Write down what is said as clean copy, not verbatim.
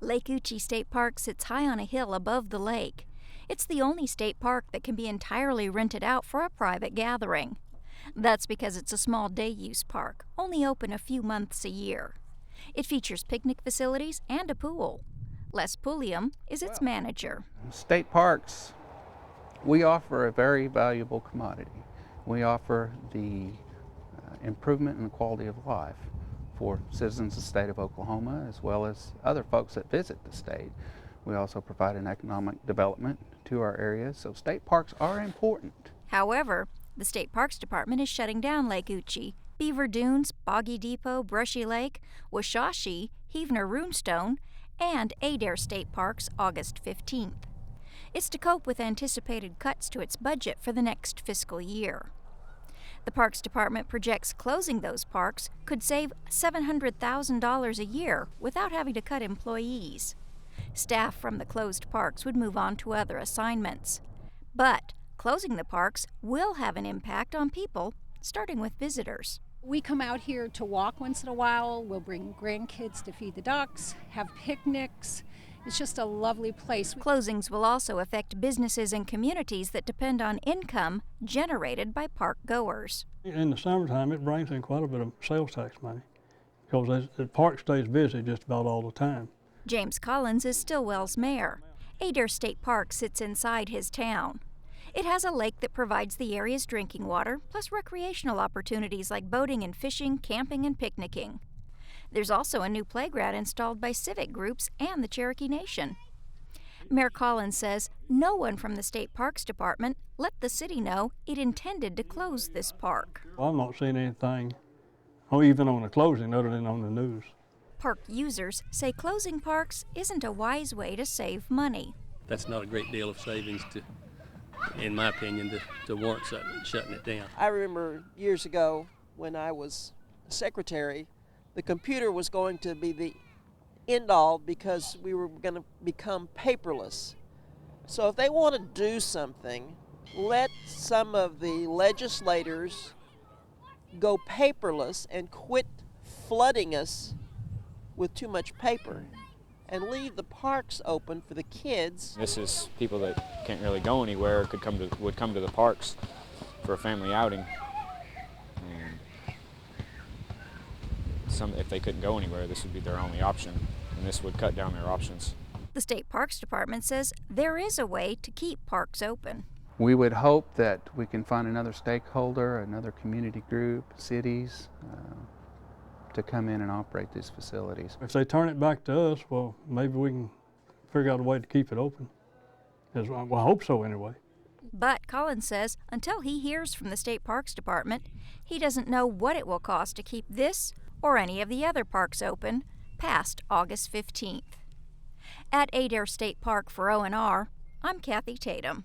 Lake Uchee State Park sits high on a hill above the lake. It's the only state park that can be entirely rented out for a private gathering. That's because it's a small day-use park, only open a few months a year. It features picnic facilities and a pool. Les Pulliam is its manager. State parks, we offer a very valuable commodity. We offer the improvement in the quality of life for citizens of the state of Oklahoma, as well as other folks that visit the state. We also provide an economic development to our area, so state parks are important. However, the State Parks Department is shutting down Lake Uchee, Beaver Dunes, Boggy Depot, Brushy Lake, Washashi, Heavener Runestone, and Adair State Parks August 15th. It's to cope with anticipated cuts to its budget for the next fiscal year. The Parks Department projects closing those parks could save $700,000 a year without having to cut employees. Staff from the closed parks would move on to other assignments. But closing the parks will have an impact on people, starting with visitors. We come out here to walk once in a while. We'll bring grandkids to feed the ducks, have picnics. It's just a lovely place. Closings will also affect businesses and communities that depend on income generated by park goers. In the summertime, it brings in quite a bit of sales tax money because the park stays busy just about all the time. James Collins is Stillwell's mayor. Adair State Park sits inside his town. It has a lake that provides the area's drinking water, plus recreational opportunities like boating and fishing, camping and picnicking. There's also a new playground installed by civic groups and the Cherokee Nation. Mayor Collins says no one from the State Parks Department let the city know it intended to close this park. Well, I'm not seeing anything, even on the closing, other than on the news. Park users say closing parks isn't a wise way to save money. That's not a great deal of savings, in my opinion, to warrant shutting it down. I remember years ago when I was secretary, the computer was going to be the end-all because we were going to become paperless. So if they want to do something, let some of the legislators go paperless and quit flooding us with too much paper and leave the parks open for the kids. This is people that can't really go anywhere would come to the parks for a family outing. If they couldn't go anywhere, this would be their only option, and this would cut down their options. The State Parks Department says there is a way to keep parks open. We would hope that we can find another stakeholder, another community group, cities, to come in and operate these facilities. If they turn it back to us, well, maybe we can figure out a way to keep it open. Well, I hope so anyway. But Collins says until he hears from the State Parks Department, he doesn't know what it will cost to keep this or any of the other parks open past August 15th. At Adair State Park for ONR, I'm Cathy Tatom.